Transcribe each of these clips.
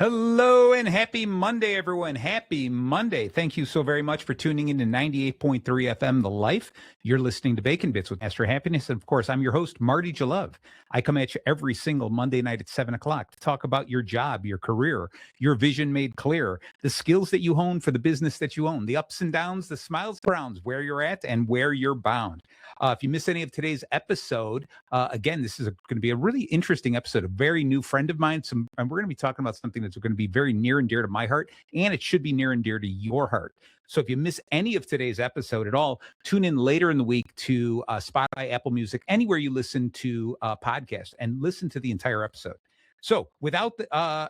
Hello and happy Monday, everyone. Happy Monday. Thank you so very much for tuning in to 98.3 FM, The Life. You're listening to Bacon Bits with Master Happiness. And of course, I'm your host, Marty Jalove. I come at you every single Monday night at 7 o'clock to talk about your job, your career, your vision made clear, the skills that you hone for the business that you own, the ups and downs, the smiles and frowns, where you're at and where you're bound. If you miss any of today's episode, again, this is going to be a really interesting episode. A very new friend of mine, and we're going to be talking about something that's going to be very near and dear to my heart, and it should be near and dear to your heart. So if you miss any of today's episode at all, tune in later in the week to Spotify, Apple Music, anywhere you listen to podcasts, and listen to the entire episode. So without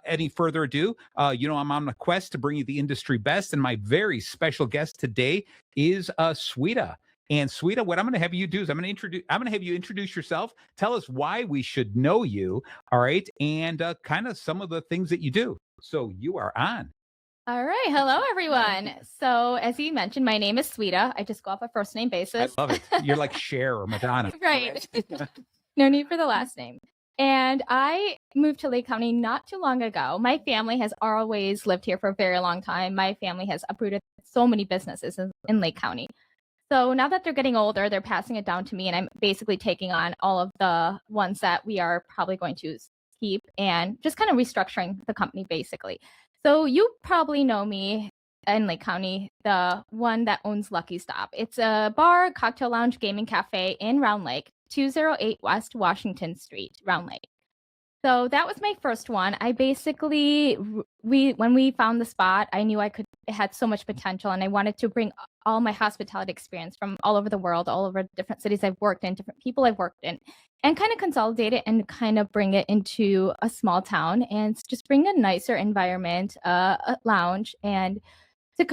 any further ado, I'm on a quest to bring you the industry best, and my very special guest today is Sweeta. And Sweeta, what I'm going to have you do is I'm going to have you introduce yourself. Tell us why we should know you. All right. And kind of some of the things that you do. So you are on. All right. Hello, everyone. So as you mentioned, my name is Sweeta. I just go off a first name basis. I love it. You're like Cher or Madonna. Right. No need for the last name. And I moved to Lake County not too long ago. My family has always lived here for a very long time. My family has uprooted so many businesses in Lake County. So now that they're getting older, they're passing it down to me, and I'm basically taking on all of the ones that we are probably going to keep and just kind of restructuring the company, basically. So you probably know me in Lake County, the one that owns Lucky Stop. It's a bar, cocktail lounge, gaming cafe in Round Lake, 208 West Washington Street, Round Lake. So that was my first one. I basically, when we found the spot, I knew it had so much potential, and I wanted to bring all my hospitality experience from all over the world, all over different cities I've worked in, different people I've worked in, and kind of consolidate it and kind of bring it into a small town and just bring a nicer environment, a lounge, and to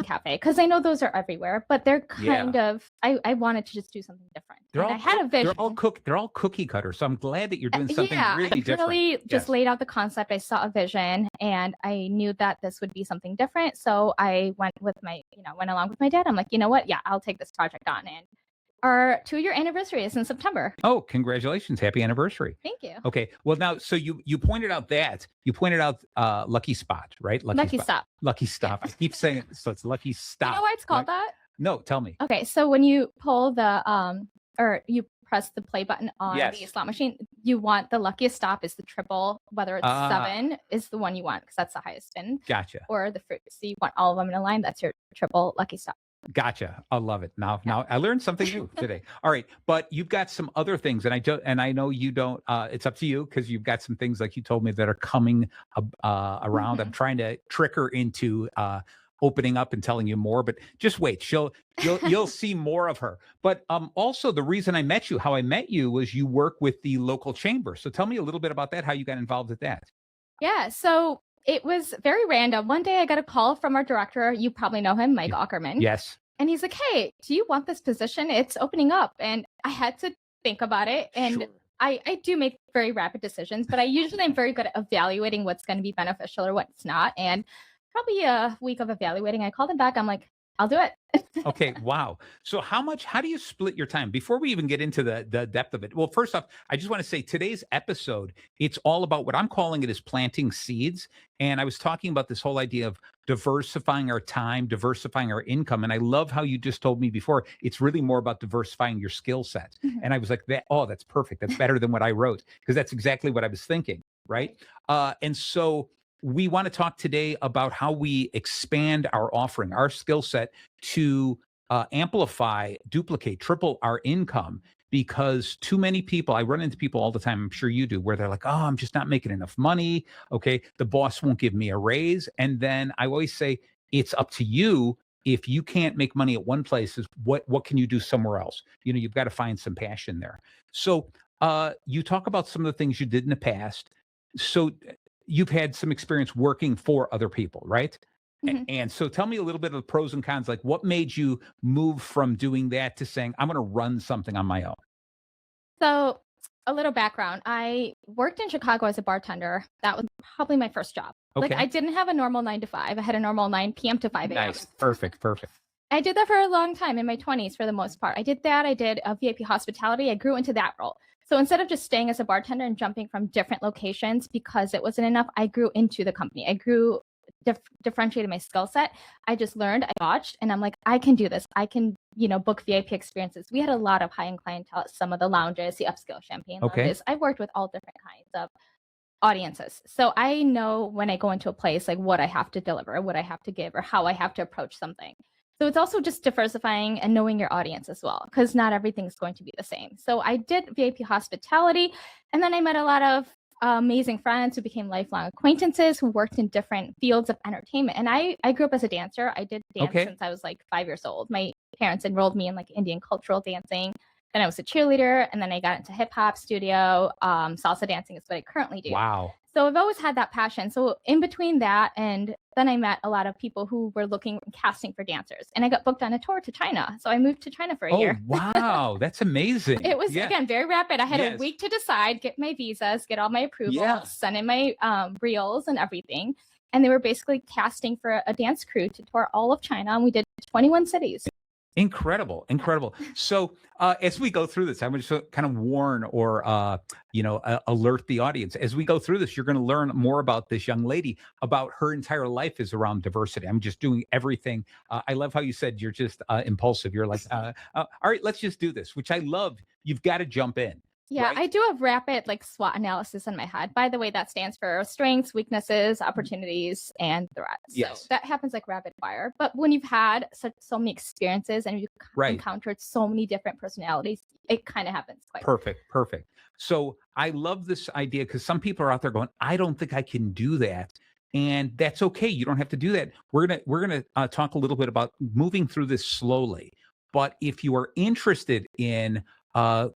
cafe, because I know those are everywhere, but they're kind of, I wanted to just do something different. I had a vision. They're all cookie cutter. So I'm glad that you're doing something really different. I really just laid out the concept. I saw a vision, and I knew that this would be something different. So I went along with my dad. I'm like, you know what? Yeah, I'll take this project on. And our 2-year anniversary is in September. Oh, congratulations. Happy anniversary. Thank you. Okay. Well, now, so you pointed out Lucky Spot, right? Lucky Stop. Lucky Stop. I keep saying it, so it's Lucky Stop. You know why it's called that? No, tell me. Okay. So when you pull or you press the play button on the slot machine, you want the luckiest stop is the triple, whether it's 7 is the one you want, because that's the highest spin. Gotcha. Or the fruit. So you want all of them in a line. That's your triple lucky stop. Gotcha. I love it. Now I learned something new today. All right. But you've got some other things, and I know you don't, it's up to you, because you've got some things like you told me that are coming around. I'm trying to trick her into opening up and telling you more, but just wait. You'll see more of her. But also the reason how I met you was you work with the local chamber. So tell me a little bit about that, how you got involved with that. Yeah. So it was very random. One day I got a call from our director. You probably know him, Mike Ackerman. Yes. And he's like, hey, do you want this position? It's opening up. And I had to think about it. And sure. I do make very rapid decisions, but I usually am very good at evaluating what's going to be beneficial or what's not. And probably a week of evaluating, I called him back. I'm like, I'll do it. Okay. Wow. So how do you split your time before we even get into the depth of it? Well, first off, I just want to say today's episode, it's all about what I'm calling it is planting seeds. And I was talking about this whole idea of diversifying our time, diversifying our income. And I love how you just told me before, it's really more about diversifying your skill set. Mm-hmm. And I was like, that's perfect. That's better than what I wrote, because that's exactly what I was thinking. Right. And so we want to talk today about how we expand our offering, our skill set to amplify, duplicate, triple our income, because too many people, I run into people all the time, I'm sure you do, where they're like, oh, I'm just not making enough money. Okay. The boss won't give me a raise. And then I always say, it's up to you. If you can't make money at one place, is what can you do somewhere else? You've got to find some passion there. So you talk about some of the things you did in the past. So you've had some experience working for other people, right? Mm-hmm. And so tell me a little bit of the pros and cons, like what made you move from doing that to saying, I'm going to run something on my own? So a little background. I worked in Chicago as a bartender. That was probably my first job. Okay. Like I didn't have a normal 9 to 5. I had a normal 9 p.m. to 5 a.m. Nice. Perfect. I did that for a long time in my 20s for the most part. I did that. I did VIP hospitality. I grew into that role. So instead of just staying as a bartender and jumping from different locations because it wasn't enough, I grew into the company. I grew differentiated my skill set. I just learned, I watched, and I'm like, I can do this. I can, book VIP experiences. We had a lot of high-end clientele at some of the lounges, the upscale champagne lounges. I worked with all different kinds of audiences. So I know when I go into a place, like what I have to deliver, what I have to give, or how I have to approach something. So it's also just diversifying and knowing your audience as well, because not everything's going to be the same. So I did VIP hospitality, and then I met a lot of amazing friends who became lifelong acquaintances who worked in different fields of entertainment. And I grew up as a dancer. I did dance since I was like 5 years old. My parents enrolled me in like Indian cultural dancing. Then I was a cheerleader, and then I got into hip hop studio. Salsa dancing is what I currently do. Wow. So I've always had that passion. So in between that, and then I met a lot of people who were looking casting for dancers, and I got booked on a tour to China. So I moved to China for a year. Wow, that's amazing. It was again very rapid. I had a week to decide, get my visas, get all my approvals, send in my reels and everything. And they were basically casting for a dance crew to tour all of China, and we did 21 cities. Incredible. So as we go through this, I'm going to kind of warn or alert the audience. As we go through this, you're going to learn more about this young lady, about her entire life is around diversity. I'm just doing everything. I love how you said you're just impulsive. You're like, all right, let's just do this, which I love. You've got to jump in. Yeah, right? I do a rapid like SWOT analysis in my head. By the way, that stands for strengths, weaknesses, opportunities, and threats. Yes. So that happens like rapid fire. But when you've had so many experiences and you've encountered so many different personalities, it kind of happens quite Perfect. So I love this idea because some people are out there going, I don't think I can do that. And that's okay. You don't have to do that. We're gonna talk a little bit about moving through this slowly. But if you are interested in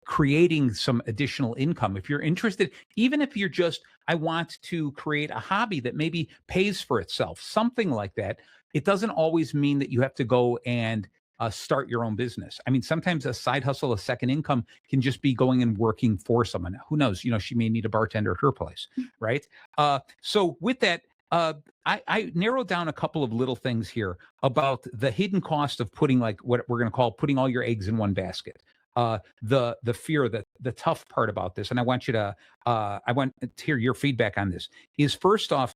creating some additional income, if you're interested, even if you're just, I want to create a hobby that maybe pays for itself, something like that, it doesn't always mean that you have to go and start your own business. I mean, sometimes a side hustle, a second income can just be going and working for someone. Who knows? She may need a bartender at her place, right? So with that, I narrowed down a couple of little things here about the hidden cost of putting, like what we're going to call putting all your eggs in one basket. The fear, the tough part about this, and I want to hear your feedback on this, is first off,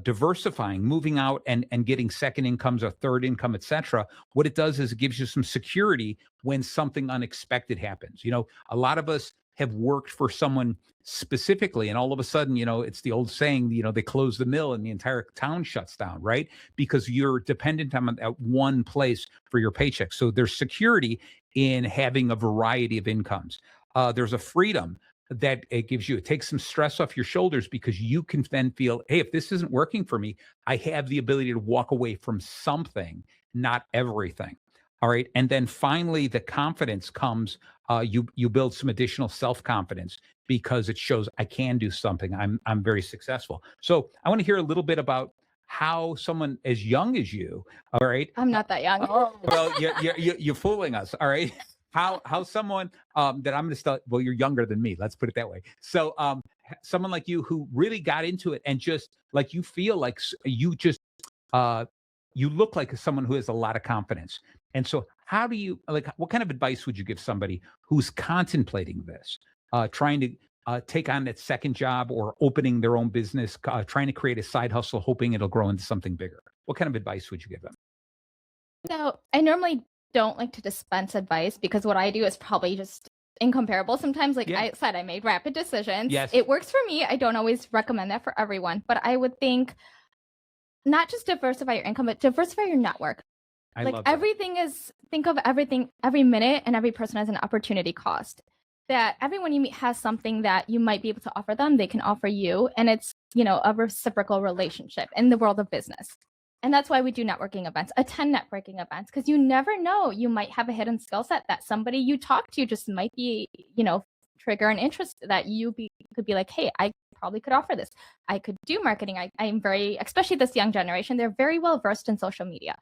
diversifying, moving out and getting second incomes or third income, etc. What it does is it gives you some security when something unexpected happens. A lot of us have worked for someone specifically, and all of a sudden, it's the old saying, they close the mill and the entire town shuts down, right? Because you're dependent on that one place for your paycheck. So there's security in having a variety of incomes. There's a freedom that it gives you. It takes some stress off your shoulders because you can then feel, hey, if this isn't working for me, I have the ability to walk away from something, not everything. All right. And then finally, the confidence comes, you build some additional self-confidence because it shows I can do something. I'm very successful. So I want to hear a little bit about how someone as young as you, all right. I'm not that young. Well, you're fooling us. All right. How someone that I'm going to start, well, you're younger than me. Let's put it that way. So someone like you who really got into it and just like, you feel like you just, you look like someone who has a lot of confidence. And so how do you, like, what kind of advice would you give somebody who's contemplating this, trying to take on that second job or opening their own business, trying to create a side hustle, hoping it'll grow into something bigger? What kind of advice would you give them? So I normally don't like to dispense advice because what I do is probably just incomparable. Sometimes, like I said, I made rapid decisions. Yes. It works for me. I don't always recommend that for everyone, but I would think not just diversify your income, but diversify your network. I like love that. everything is, think of everything, every minute and every person has an opportunity cost. That everyone you meet has something that you might be able to offer them, they can offer you. And it's, a reciprocal relationship in the world of business. And that's why we do networking events, attend networking events, because you never know, you might have a hidden skill set that somebody you talk to just might be, trigger an interest that could be like, hey, I probably could offer this. I could do marketing. I'm very, especially this young generation, they're very well versed in social media.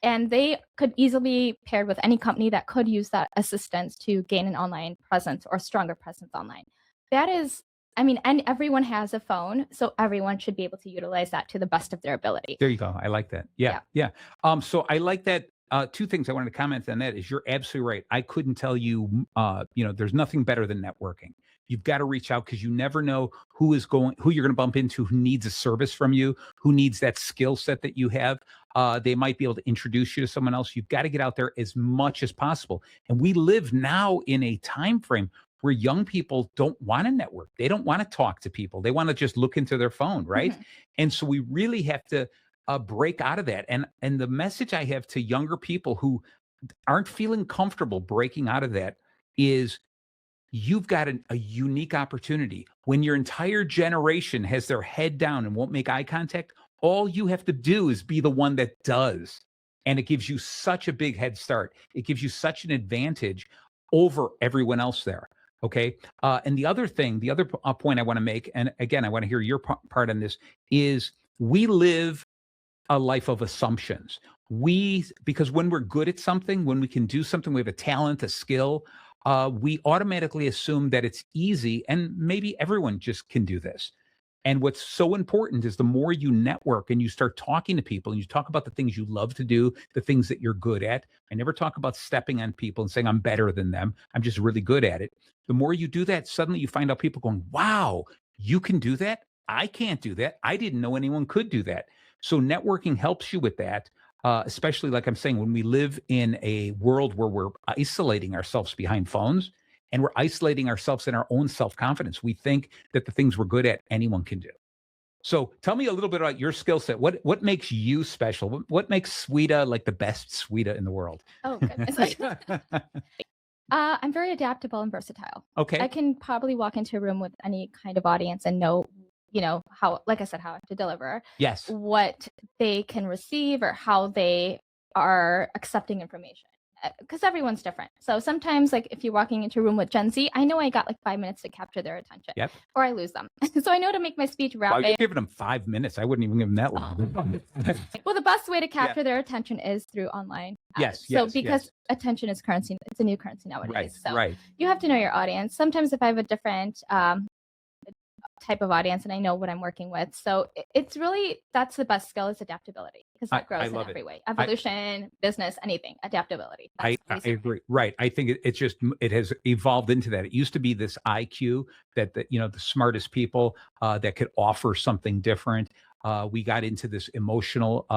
And they could easily be paired with any company that could use that assistance to gain an online presence or stronger presence online. That is, and everyone has a phone, so everyone should be able to utilize that to the best of their ability. There you go. I like that. Yeah. So I like that. Two things I wanted to comment on that is you're absolutely right. I couldn't tell you, there's nothing better than networking. You've got to reach out because you never know who you're going to bump into, who needs a service from you, who needs that skill set that you have. They might be able to introduce you to someone else. You've got to get out there as much as possible. And we live now in a time frame where young people don't want to network. They don't want to talk to people. They want to just look into their phone, right? Mhm. And so we really have to break out of that. And the message I have to younger people who aren't feeling comfortable breaking out of that is you've got a unique opportunity. When your entire generation has their head down and won't make eye contact, all you have to do is be the one that does. And it gives you such a big head start. It gives you such an advantage over everyone else there. Okay. And the other thing, the other point I want to make, and again, I want to hear your part on this, is we live a life of assumptions. Because when we're good at something, when we can do something, we have a talent, a skill, we automatically assume that it's easy and maybe everyone just can do this. And what's so important is the more you network and you start talking to people and you talk about the things you love to do, the things that you're good at. I never talk about stepping on people and saying I'm better than them. I'm just really good at it. The more you do that, suddenly you find out people going, wow, you can do that. I can't do that. I didn't know anyone could do that. So networking helps you with that. Especially like I'm saying, when we live in a world where we're isolating ourselves behind phones and we're isolating ourselves in our own self-confidence, we think that the things we're good at, anyone can do. So tell me a little bit about your skill set. What makes you special? What makes Sweeta like the best Sweeta in the world? Oh, goodness. I'm very adaptable and versatile. I Okay. can probably walk into a room with any kind of audience and know, how, like I said, how to deliver, Yes. what they can receive or how they are accepting information. Because everyone's different. So sometimes, like if you're walking into a room with Gen Z, I know I got like 5 minutes to capture their attention, Yep. or I lose them. So I know to make my speech Wow, you're rapid. giving them 5 minutes. I wouldn't even give them that long. Well, the best way to capture their attention is through online. Yes, So yes, because yes. attention is currency, it's a new currency nowadays. Right, So right. you have to know your audience. Sometimes if I have a different type of audience and I know what I'm working with. So it's really, that's the best skill is adaptability because that I grows in love it. every way. Evolution, business, anything, adaptability. I agree. Right. I think it's just it has evolved into that. It used to be this IQ that the smartest people that could offer something different. We got into this emotional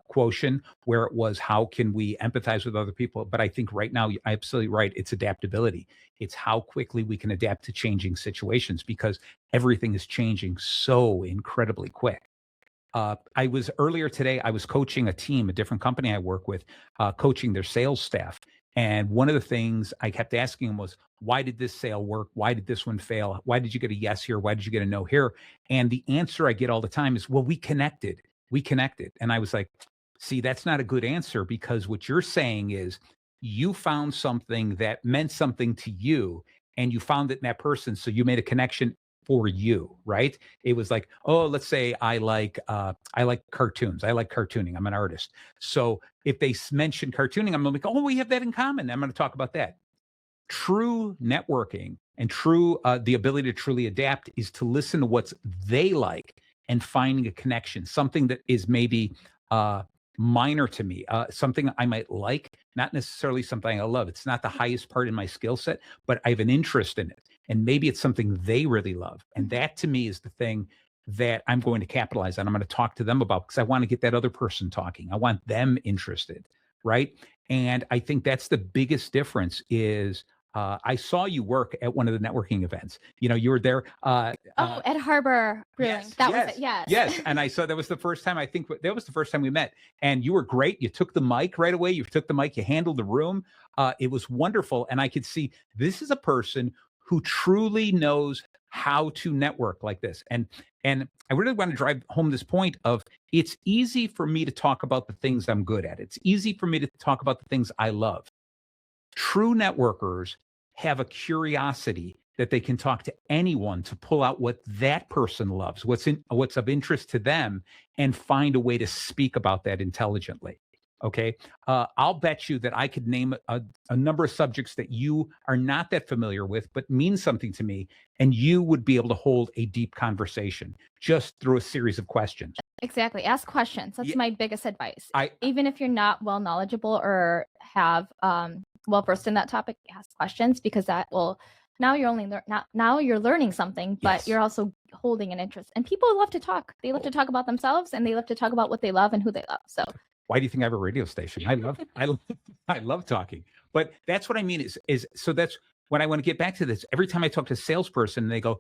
quotient where it was how can we empathize with other people. But I think right now you're absolutely right. It's adaptability. It's how quickly we can adapt to changing situations because everything is changing so incredibly quick. I was earlier today, I was coaching a team, a different company I work with, coaching their sales staff. And one of the things I kept asking them was, why did this sale work? Why did this one fail? Why did you get a yes here? Why did you get a no here? And the answer I get all the time is, well, we connected. We connected. And I was like, see, that's not a good answer because what you're saying is you found something that meant something to you and you found it in that person. So you made a connection for you, right? It was like, oh, let's say I like cartoons. I like cartooning. I'm an artist. So if they mention cartooning, I'm like, oh, we have that in common. I'm going to talk about that. True networking and true the ability to truly adapt is to listen to what they like and finding a connection, something that is maybe uh, minor to me, something I might like, not necessarily something I love. It's not the highest part in my skill set, but I have an interest in it. And maybe it's something they really love. And that to me is the thing that I'm going to capitalize on. I'm going to talk to them about because I want to get that other person talking. I want them interested. Right. And I think that's the biggest difference is I saw you work at one of the networking events. You were there. Oh, at Harbor Brewing. Yes, That yes, was it. Yes. yes. And I saw that was the first time. I think that was the first time we met. And you were great. You took the mic right away. You took the mic. You handled the room. It was wonderful. And I could see this is a person who truly knows how to network like this. And I really want to drive home this point of it's easy for me to talk about the things I'm good at. It's easy for me to talk about the things I love. True networkers have a curiosity that they can talk to anyone to pull out what that person loves, what's of interest to them, and find a way to speak about that intelligently. Okay, I'll bet you that I could name a number of subjects that you are not that familiar with, but mean something to me, and you would be able to hold a deep conversation just through a series of questions. Exactly. Ask questions. That's Yeah, my biggest advice. I Even if you're not well knowledgeable or have well versed in that topic, ask questions because that will now you're only now you're learning something, but Yes. you're also holding an interest. And people love to talk. They love to talk about themselves, and they love to talk about what they love and who they love. So Why do you think I have a radio station? I love talking. But that's what I mean is so that's when I want to get back to this. Every time I talk to a salesperson, they go,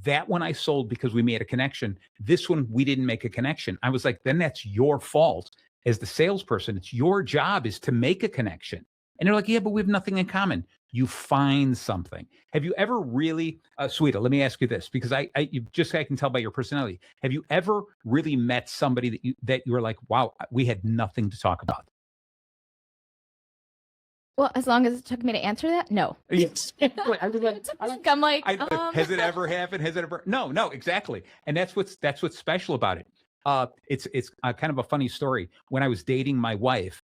that one I sold because we made a connection. This one we didn't make a connection. I was like, then that's your fault as the salesperson. It's your job is to make a connection. And they're like, yeah, but we have nothing in common. You find something. Have you ever really, Sweeta, let me ask you this, because I can tell by your personality. Have you ever really met somebody that you were like, wow, we had nothing to talk about? well, as long as it took me to answer that, no. Yes. I'm like, Has it ever happened? Has it ever? No, exactly. And that's what's special about it. It's kind of a funny story. When I was dating my wife,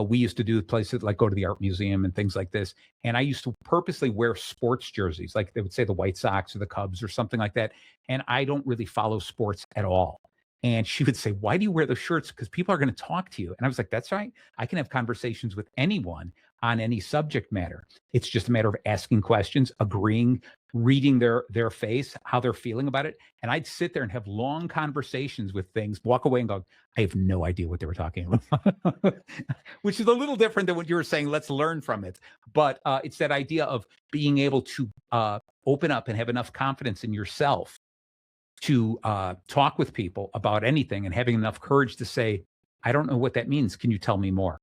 we used to do places like go to the art museum and things like this. And I used to purposely wear sports jerseys, like they would say the White Sox or the Cubs or something like that. And I don't really follow sports at all. And she would say, why do you wear those shirts? Because people are going to talk to you. And I was like, that's right. I can have conversations with anyone on any subject matter. It's just a matter of asking questions, agreeing, reading their face, how they're feeling about it. And I'd sit there and have long conversations with things, walk away and go, I have no idea what they were talking about, which is a little different than what you were saying. Let's learn from it. But it's that idea of being able to open up and have enough confidence in yourself to talk with people about anything and having enough courage to say, I don't know what that means. Can you tell me more?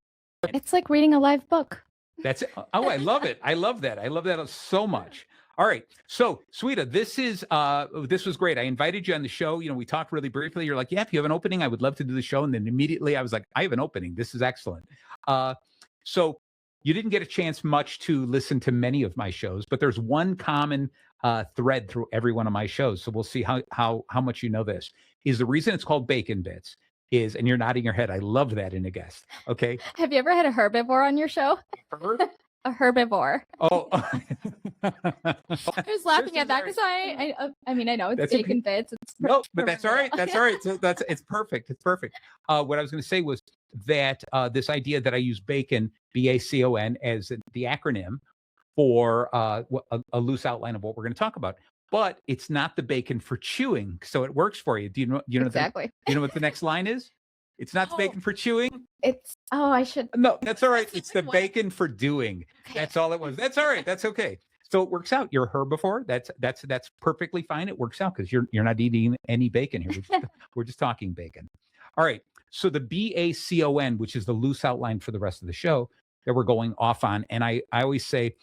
it's like reading a live book. That's it. Oh, I love it. I love that. I love that so much. All right. So, Sweeta, this was great. I invited you on the show. We talked really briefly. You're like, yeah, if you have an opening, I would love to do the show. And then immediately I was like, I have an opening. This is excellent. So you didn't get a chance much to listen to many of my shows, but there's one common thread through every one of my shows. So we'll see how much you know this. Is the reason it's called Bacon Bits is, and you're nodding your head. I love that in a guest. Okay. Have you ever had a herbivore on your show? A herbivore. Oh. I was laughing at that because I mean, I know it's Bacon Bits. No, but that's all right. That's all right. So it's perfect. It's perfect. What I was going to say was that this idea that I use bacon, BACON, as the acronym for a loose outline of what we're going to talk about. But it's not the bacon for chewing, so it works for you. Do you know exactly? You know what the next line is? It's not the bacon for chewing. I should. No, that's all right. It's the bacon for doing. Okay. That's all it was. That's all right. That's okay. So it works out. You're a herbivore. That's perfectly fine. It works out because you're not eating any bacon here. We're just talking bacon. All right. So the BACON, which is the loose outline for the rest of the show that we're going off on, and I always say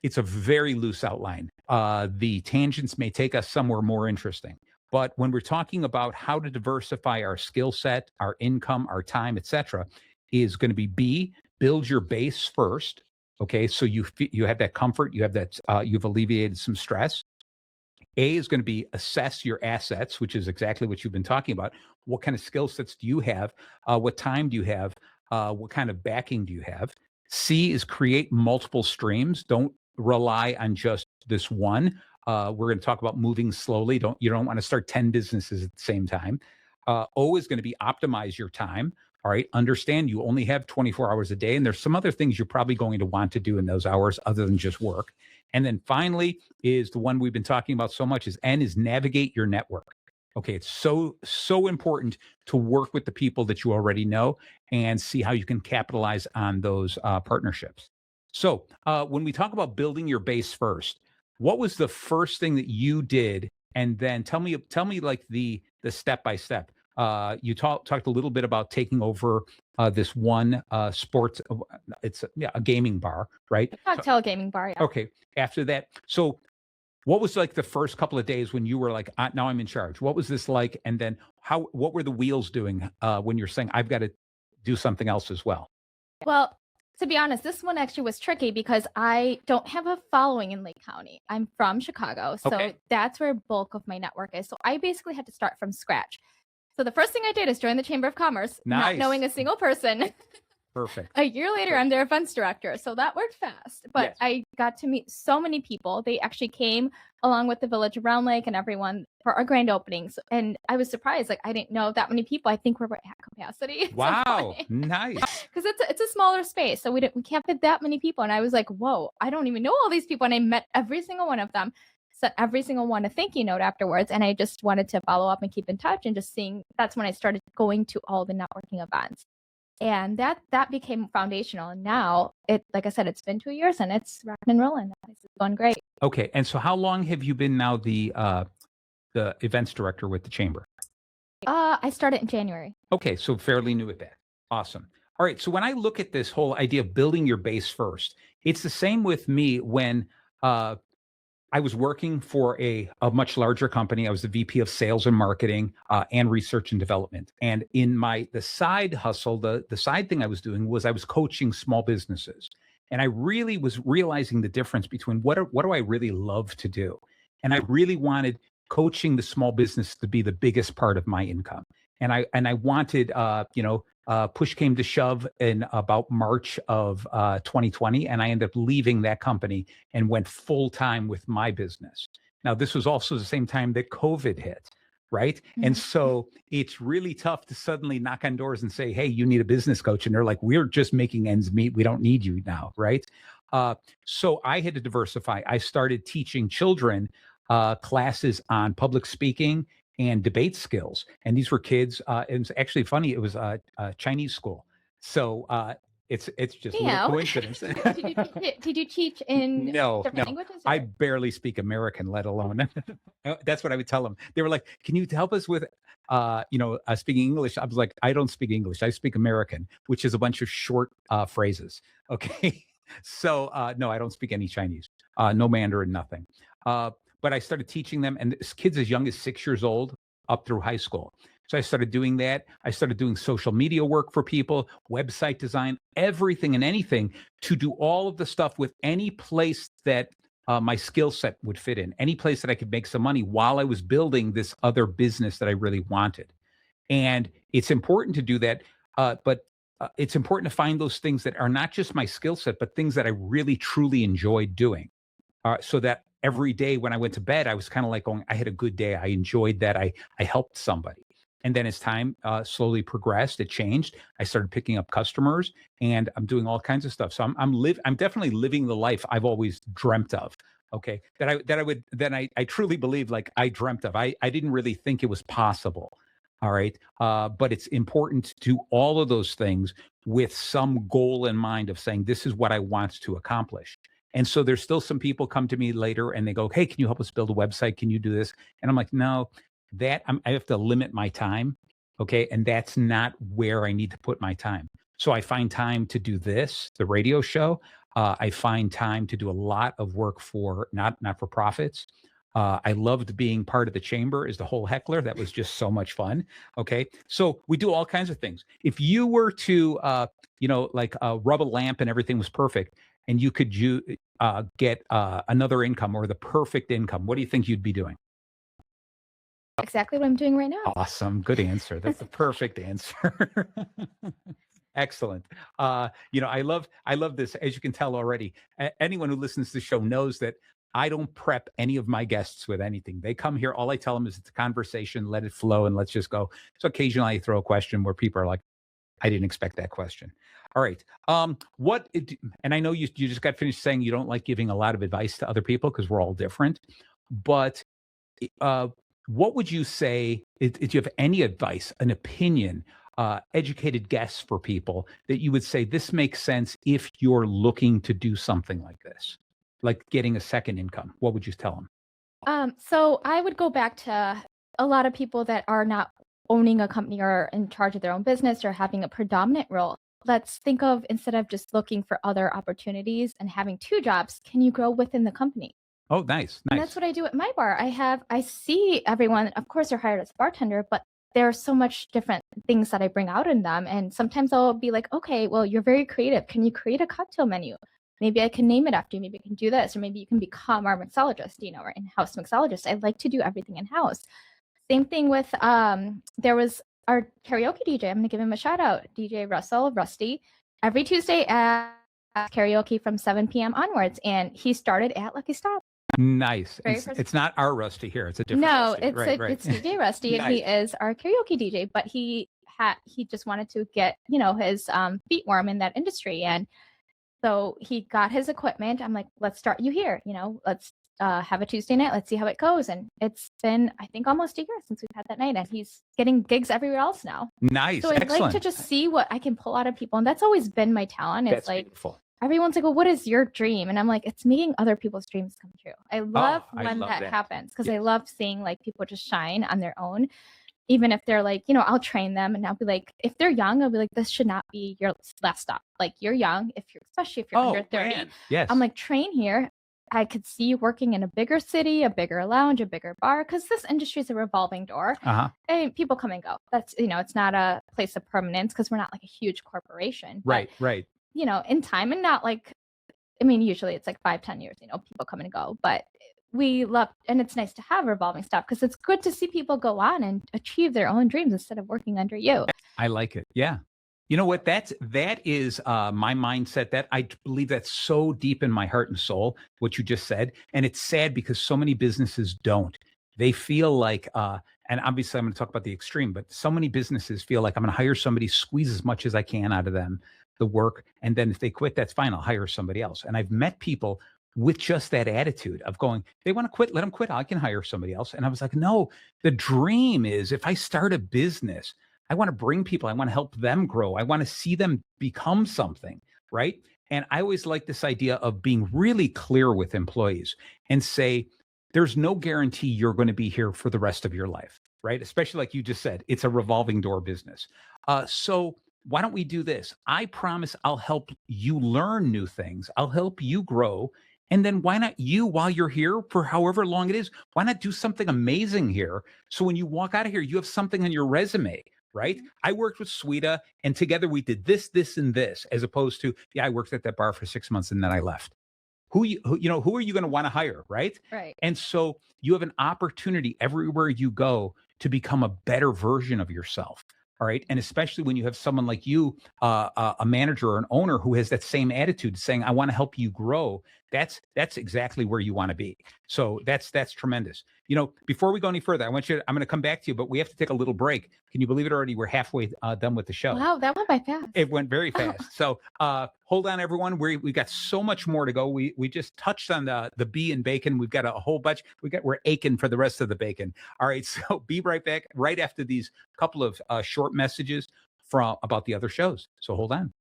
it's a very loose outline. The tangents may take us somewhere more interesting. But when we're talking about how to diversify our skill set, our income, our time, etc., is going to be B, build your base first. Okay, so you have that comfort, you have that, you've alleviated some stress. A is going to be assess your assets, which is exactly what you've been talking about. What kind of skill sets do you have? What time do you have? What kind of backing do you have? C is create multiple streams. Don't rely on just this one. We're going to talk about moving slowly. You don't want to start 10 businesses at the same time. O is going to be optimize your time. All right. Understand you only have 24 hours a day, and there's some other things you're probably going to want to do in those hours other than just work. And then finally is the one we've been talking about so much is N is navigate your network. Okay. It's so important to work with the people that you already know and see how you can capitalize on those partnerships. So when we talk about building your base first, what was the first thing that you did? And then tell me like the step-by-step. You talked a little bit about taking over this one sports. It's a gaming bar, right? Cocktail gaming bar. Yeah. Okay. After that, so what was like the first couple of days when you were like, now I'm in charge? What was this like? And then what were the wheels doing when you're saying I've got to do something else as well? Well, to be honest, this one actually was tricky because I don't have a following in Lake County. I'm from Chicago, so that's where bulk of my network is. So I basically had to start from scratch. So the first thing I did is join the Chamber of Commerce, not knowing a single person. Perfect. A year later, I'm their events director. So that worked fast. But yes. I got to meet so many people. They actually came along with the village of Round Lake and everyone for our grand openings. And I was surprised, like I didn't know that many people. I think we're at capacity. It's so Wow, funny. nice. Because it's a smaller space, so we can't fit that many people. And I was like, whoa, I don't even know all these people. And I met every single one of them, sent every single one a thank you note afterwards. And I just wanted to follow up and keep in touch and just seeing. That's when I started going to all the networking events, and that became foundational. And now like I said, it's been 2 years and it's rocking and rolling. It's going great. Okay, and so how long have you been now the events director with the chamber? I started in January. Okay, so fairly new at that. Awesome. All right, so when I look at this whole idea of building your base first, it's the same with me when I was working for a much larger company. I was the VP of sales and marketing and research and development. And in the side hustle, the side thing I was doing was I was coaching small businesses. And I really was realizing the difference between what do I really love to do? And I really wanted coaching the small business to be the biggest part of my income. And I wanted, push came to shove in about March of 2020, and I ended up leaving that company and went full time with my business. Now, this was also the same time that COVID hit, right? And so it's really tough to suddenly knock on doors and say, hey, you need a business coach. And they're like, we're just making ends meet. We don't need you now, right? So I had to diversify. I started teaching children classes on public speaking and debate skills. And these were kids. It was actually funny. It was a Chinese school. So it's just a little coincidence. Did you teach in different languages? I barely speak American, let alone. That's what I would tell them. They were like, can you help us with, speaking English? I was like, I don't speak English. I speak American, which is a bunch of short phrases. Okay. So no, I don't speak any Chinese, no Mandarin, nothing. But I started teaching them, and this kids as young as 6 years old up through high school. So I started doing that. I started doing social media work for people, website design, everything and anything to do all of the stuff with any place that my skill set would fit in, any place that I could make some money while I was building this other business that I really wanted. And it's important to do that, but it's important to find those things that are not just my skill set, but things that I really, truly enjoyed doing. So that every day when I went to bed, I was kind of like going, I had a good day. I enjoyed that. I helped somebody. And then as time slowly progressed, it changed. I started picking up customers, and I'm doing all kinds of stuff. So I'm definitely living the life I've always dreamt of. Okay, I truly believe, like, I dreamt of. I didn't really think it was possible. All right, but it's important to do all of those things with some goal in mind of saying, this is what I want to accomplish. And so there's still some people come to me later and they go, hey, can you help us build a website? Can you do this? And I'm like, no, I have to limit my time. Okay. And that's not where I need to put my time. So I find time to do this, the radio show. I find time to do a lot of work for not for profits. I loved being part of the chamber as the whole heckler. That was just so much fun. Okay. So we do all kinds of things. If you were to, rub a lamp and everything was perfect, and you could get another income or the perfect income, what do you think you'd be doing? Exactly what I'm doing right now. Awesome. Good answer. That's the perfect answer. Excellent. I love this. As you can tell already, anyone who listens to the show knows that I don't prep any of my guests with anything. They come here. All I tell them is it's a conversation, let it flow, and let's just go. So occasionally I throw a question where people are like, I didn't expect that question. All right. And I know you just got finished saying you don't like giving a lot of advice to other people because we're all different. But what would you say, if you have any advice, an opinion, educated guess for people that you would say this makes sense if you're looking to do something like this, like getting a second income? What would you tell them? So I would go back to a lot of people that are not owning a company or in charge of their own business or having a predominant role. Let's think of, instead of just looking for other opportunities and having two jobs, can you grow within the company? Oh, nice. And that's what I do at my bar. I see everyone, of course, they're hired as a bartender, but there are so much different things that I bring out in them. And sometimes I'll be like, okay, well, you're very creative. Can you create a cocktail menu? Maybe I can name it after you. Maybe I can do this, or maybe you can become our mixologist, or in-house mixologist. I like to do everything in-house. Same thing with, there was our karaoke DJ. I'm going to give him a shout out. DJ Rusty, every Tuesday at karaoke from 7 p.m. onwards. And he started at Lucky Stop. Nice. Very It's, first. it's not our Rusty here. It's a different No, Rusty. it's Right, right. it's DJ Rusty, and he Nice. is our karaoke DJ. But he just wanted to get his feet warm in that industry, and so he got his equipment. I'm like, let's start you here. Let's have a Tuesday night. Let's see how it goes. And it's been, I think, almost a year since we've had that night, and he's getting gigs everywhere else now. Nice. So I'd like to Excellent. just see what I can pull out of people, and that's always been my talent. It's That's like beautiful. everyone's like, well, what is your dream? And I'm like, it's making other people's dreams come true. I love I when love that that. happens, because Yes. I love seeing like people just shine on their own. Even if they're like, I'll train them, and I'll be like, if they're young, I'll be like, this should not be your last stop. Like, you're young, especially if you're under 30. Man. Yes. I'm like, train here. I could see you working in a bigger city, a bigger lounge, a bigger bar, because this industry is a revolving door. Uh-huh. And people come and go. That's, it's not a place of permanence, because we're not like a huge corporation. Right, But, right. in time, and not like, usually it's like 5-10 years, people come and go. But we love, and it's nice to have revolving stuff, because it's good to see people go on and achieve their own dreams instead of working under you. I like it. Yeah. You know what? That is my mindset. That I believe that's so deep in my heart and soul, what you just said. And it's sad because so many businesses don't. They feel like, and obviously I'm going to talk about the extreme, but so many businesses feel like I'm going to hire somebody, squeeze as much as I can out of them, the work. And then if they quit, that's fine. I'll hire somebody else. And I've met people with just that attitude of going, they want to quit, let them quit. I can hire somebody else. And I was like, no, the dream is if I start a business, I want to bring people, I want to help them grow. I want to see them become something, right? And I always like this idea of being really clear with employees and say, there's no guarantee you're going to be here for the rest of your life, right? Especially like you just said, it's a revolving door business. So why don't we do this? I promise I'll help you learn new things. I'll help you grow. And then why not you, while you're here for however long it is, why not do something amazing here? So when you walk out of here, you have something on your resume, right? I worked with Sweeta, and together we did this, this, and this, as opposed to, I worked at that bar for 6 months and then I left. Who are you going to want to hire, right? Right. And so you have an opportunity everywhere you go to become a better version of yourself. All right. And especially when you have someone like you, a manager or an owner who has that same attitude saying, I want to help you grow. That's exactly where you want to be. So that's tremendous. Before we go any further, I'm going to come back to you, but we have to take a little break. Can you believe it already? We're halfway done with the show. Wow, that went by fast. It went very fast. So hold on, everyone. We got so much more to go. We just touched on the bee and bacon. We've got a whole bunch. We're aching for the rest of the bacon. All right. So be right back right after these couple of short messages about the other shows. So hold on.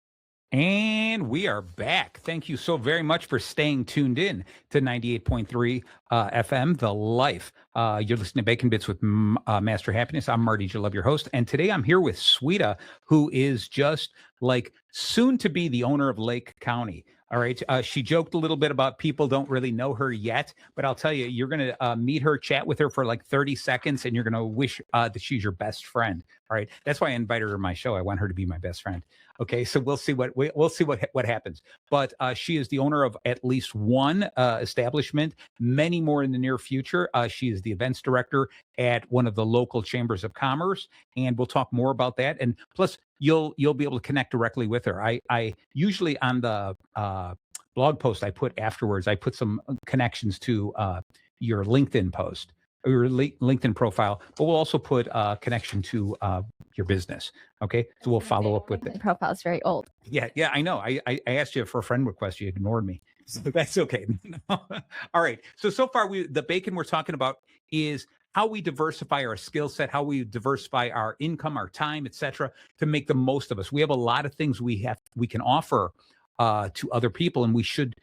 And we are back. Thank you so very much for staying tuned in to 98.3 FM, The Life. You're listening to Bacon Bits with Master Happiness. I'm Marty Jalove, your host. And today I'm here with Sweeta, who is just like soon to be the owner of Lake County. All right. She joked a little bit about people don't really know her yet, but I'll tell you, you're going to meet her, chat with her for like 30 seconds, and you're going to wish that she's your best friend. All right. That's why I invited her to my show. I want her to be my best friend. Okay. So we'll see what happens. But she is the owner of at least one establishment, many more in the near future. She is the events director at one of the local chambers of commerce, and we'll talk more about that. And plus, you'll be able to connect directly with her. I usually on the blog post I put afterwards, I put some connections to your LinkedIn post or your LinkedIn profile, but we'll also put a connection to your business. Okay, so we'll follow up with it. Profile is very old. Yeah, I know. I asked you for a friend request, you ignored me, so that's okay. All right. So far, the bacon we're talking about is how we diversify our skill set, how we diversify our income, our time, etc., to make the most of us. We have a lot of things we can offer to other people, and we should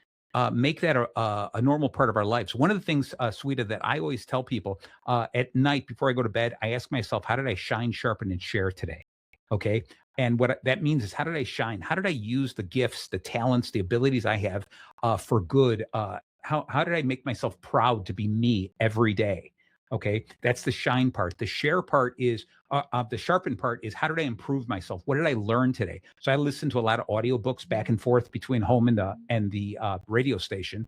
make that a normal part of our lives. One of the things, Sweeta, that I always tell people at night before I go to bed, I ask myself, how did I shine, sharpen, and share today? Okay. And what that means is, how did I shine? How did I use the gifts, the talents, the abilities I have for good? How did I make myself proud to be me every day? Okay, that's the shine part. The share part is, the sharpen part is, how did I improve myself? What did I learn today? So I listen to a lot of audiobooks back and forth between home and the radio station.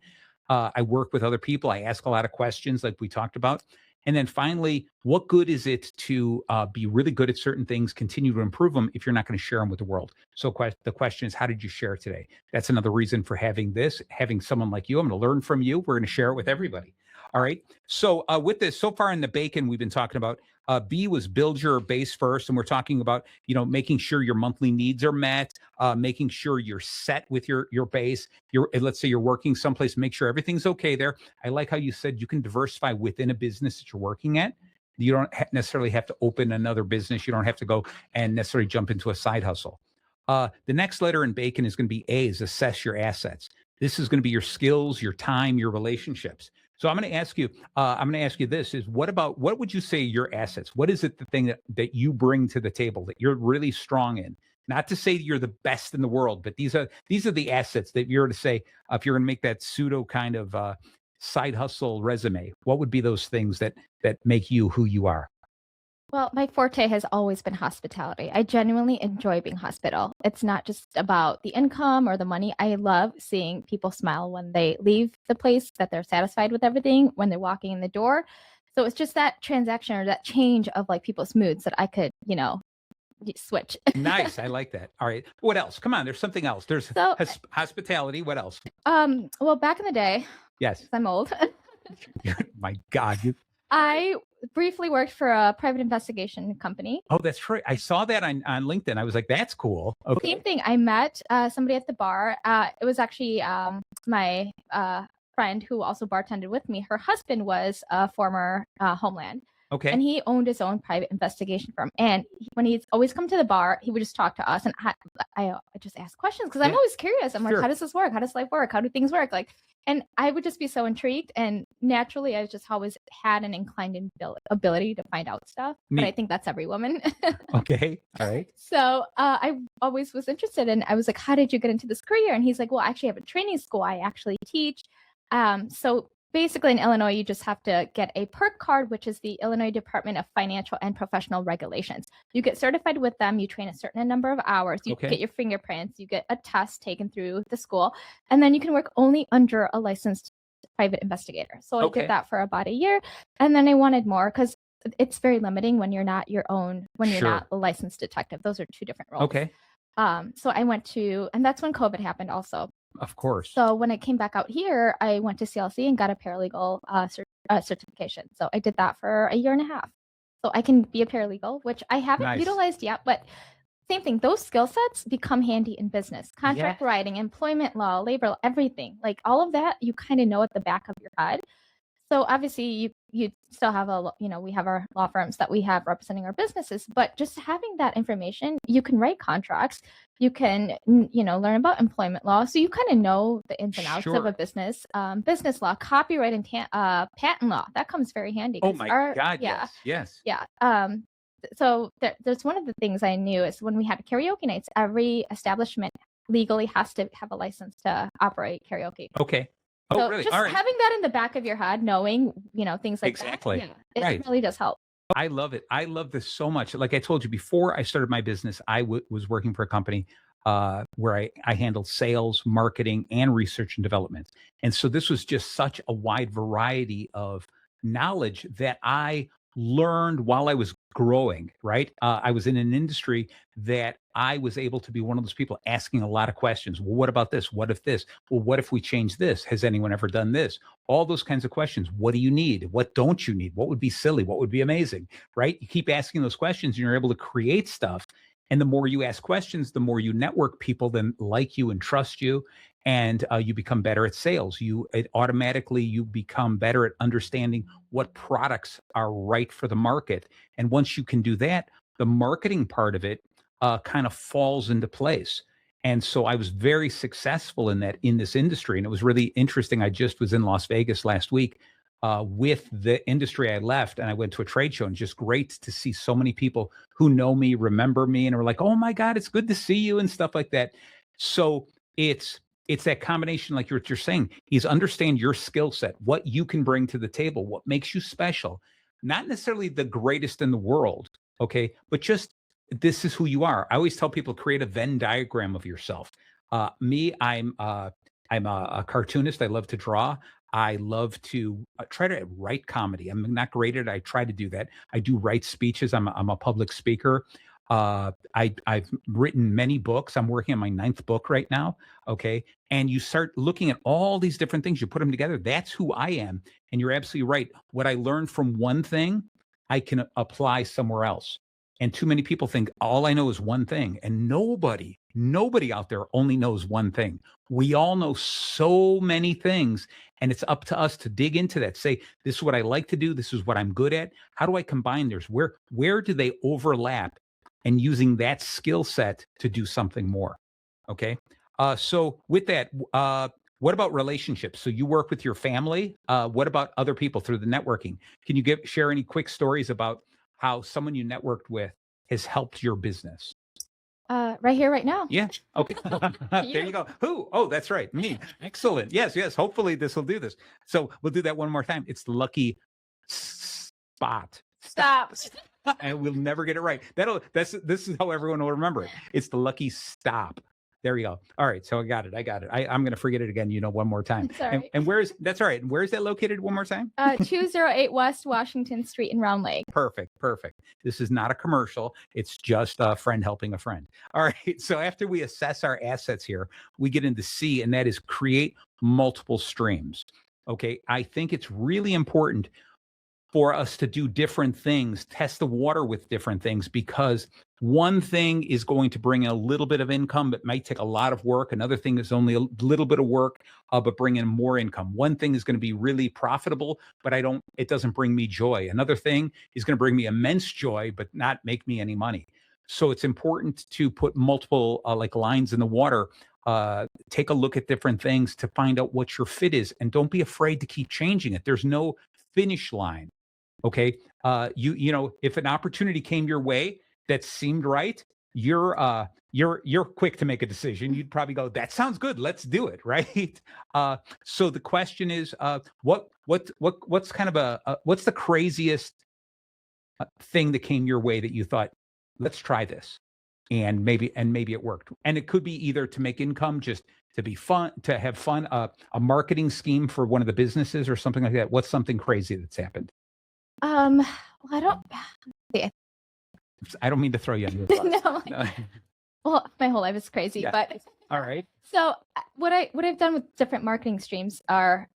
I work with other people. I ask a lot of questions like we talked about. And then finally, what good is it to be really good at certain things, continue to improve them if you're not going to share them with the world. So the question is, how did you share today? That's another reason for having this, having someone like you. I'm going to learn from you. We're going to share it with everybody. All right. So with this, so far in the bacon, we've been talking about B was build your base first. And we're talking about, making sure your monthly needs are met, making sure you're set with your base. Let's say you're working someplace, make sure everything's okay there. I like how you said you can diversify within a business that you're working at. You don't necessarily have to open another business. You don't have to go and necessarily jump into a side hustle. The next letter in bacon is going to be A, is assess your assets. This is going to be your skills, your time, your relationships. So I'm going to ask you this is what would you say your assets? What is it the thing that you bring to the table that you're really strong in? Not to say that you're the best in the world, but these are the assets that you're to say, if you're going to make that pseudo kind of side hustle resume, what would be those things that make you who you are? Well, my forte has always been hospitality. I genuinely enjoy being hospitable. It's not just about the income or the money. I love seeing people smile when they leave the place, that they're satisfied with everything when they're walking in the door. So it's just that transaction or that change of like people's moods that I could, switch. Nice. I like that. All right. What else? Come on. There's something else. There's So, hospitality. What else? well, back in the day, Yes. 'cause I'm old, My God. I briefly worked for a private investigation company. Oh, that's right. I saw that on LinkedIn. I was like, that's cool. Okay. Same thing. I met somebody at the bar. It was actually my friend who also bartended with me. Her husband was a former Homeland. Okay. And he owned his own private investigation firm. And when he's always come to the bar, he would just talk to us. And I just ask questions because I'm always curious. I'm like, how does this work? How does life work? How do things work? And I would just be so intrigued. And naturally, I just always had an inclined ability to find out stuff. But I think that's every woman. Okay. All right. So I always was interested. And I was like, how did you get into this career? And he's like, well, I actually have a training school. I actually teach. So basically in Illinois, you just have to get a PERC card, which is the Illinois Department of Financial and Professional Regulations. You get certified with them. You train a certain number of hours. You get your fingerprints. You get a test taken through the school. And then you can work only under a licensed private investigator. So I did that for about a year. And then I wanted more because it's very limiting when you're not you're not a licensed detective. Those are two different roles. Okay. So I went to, and that's when COVID happened also. Of course. So when I came back out here, I went to CLC and got a paralegal certification. So I did that for a year and a half. So I can be a paralegal, which I haven't utilized yet, but same thing. Those skill sets become handy in business, contract writing, employment law, labor law, everything. Like all of that, you kind of know at the back of your head. So obviously you still have we have our law firms that we have representing our businesses, but just having that information, you can write contracts, you can, learn about employment law. So you kind of know the ins and outs of a business, business law, copyright and patent law. That comes very handy. Oh my God. Yeah. Yes. Yeah. So there's one of the things I knew is when we had karaoke nights, every establishment legally has to have a license to operate karaoke. Okay. Oh, so really? just having that in the back of your head, knowing, things like that. Yeah, it really does help. I love it. I love this so much. Like I told you before I started my business, I was working for a company where I handled sales, marketing, and research and development. And so this was just such a wide variety of knowledge that I learned while I was growing, right? I was in an industry that I was able to be one of those people asking a lot of questions. Well, what about this? What if this? Well, what if we change this? Has anyone ever done this? All those kinds of questions. What do you need? What don't you need? What would be silly? What would be amazing, right? You keep asking those questions and you're able to create stuff. And the more you ask questions, the more you network people then like you and trust you. And you become better at sales. You become better at understanding what products are right for the market. And once you can do that, the marketing part of it kind of falls into place. And so I was very successful in this industry. And it was really interesting. I just was in Las Vegas last week with the industry I left, and I went to a trade show, and just great to see so many people who know me, remember me, and are like, oh my God, it's good to see you and stuff like that. So it's that combination, like you're saying, is understand your skill set, what you can bring to the table, what makes you special, not necessarily the greatest in the world, okay, but just this is who you are. I always tell people, create a Venn diagram of yourself. I'm a cartoonist. I love to draw. I love to try to write comedy. I'm not great at it. I try to do that. I do write speeches. I'm a public speaker. I've written many books. I'm working on my ninth book right now. Okay. And you start looking at all these different things, you put them together. That's who I am. And you're absolutely right. What I learned from one thing, I can apply somewhere else. And too many people think all I know is one thing. And nobody out there only knows one thing. We all know so many things. And it's up to us to dig into that. Say, this is what I like to do. This is what I'm good at. How do I combine theirs? Where do they overlap? And using that skill set to do something more. Okay. So with that, what about relationships? So you work with your family. What about other people through the networking? Can you share any quick stories about how someone you networked with has helped your business? Right here, right now. Yeah. Okay. There you go. Who? Oh, that's right. Me. Excellent. Yes. Yes. Hopefully this will do this. So we'll do that one more time. It's the lucky spot. Stop. And we'll never get it right. This is how everyone will remember it. It's the lucky stop. There you go. All right. So I got it. I'm going to forget it again, one more time. Sorry. And that's all right. And where is that located one more time? 208 West Washington Street in Round Lake. Perfect. This is not a commercial. It's just a friend helping a friend. All right. So after we assess our assets here, we get into C, and that is create multiple streams. Okay. I think it's really important for us to do different things, test the water with different things, because one thing is going to bring in a little bit of income, but might take a lot of work. Another thing is only a little bit of work, but bring in more income. One thing is going to be really profitable, but it doesn't bring me joy. Another thing is going to bring me immense joy, but not make me any money. So it's important to put multiple like lines in the water. Take a look at different things to find out what your fit is, and don't be afraid to keep changing it. There's no finish line. Okay. If an opportunity came your way that seemed right, you're quick to make a decision. You'd probably go, that sounds good. Let's do it. Right. So the question is, what's kind of what's the craziest thing that came your way that you thought, let's try this, and maybe it worked. And it could be either to make income, just to be fun, to have fun, a marketing scheme for one of the businesses or something like that. What's something crazy that's happened? Well, I don't. I don't mean to throw you under the bus. No. Well, my whole life is crazy, Yeah. but All right. so what I've done with different marketing streams are,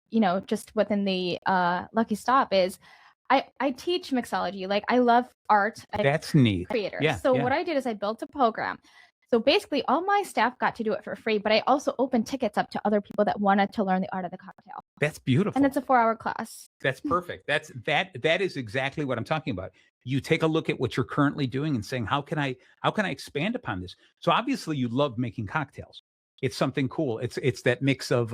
just within the Lucky Stop is I teach mixology. Like, I love art. That's neat. Creator. Yeah. So what I did is I built a program. So basically all my staff got to do it for free, but I also opened tickets up to other people that wanted to learn the art of the cocktail. That's beautiful. And it's a 4-hour class. That's perfect. That is exactly what I'm talking about. You take a look at what you're currently doing and saying, how can I expand upon this? So obviously you love making cocktails. It's something cool. It's that mix of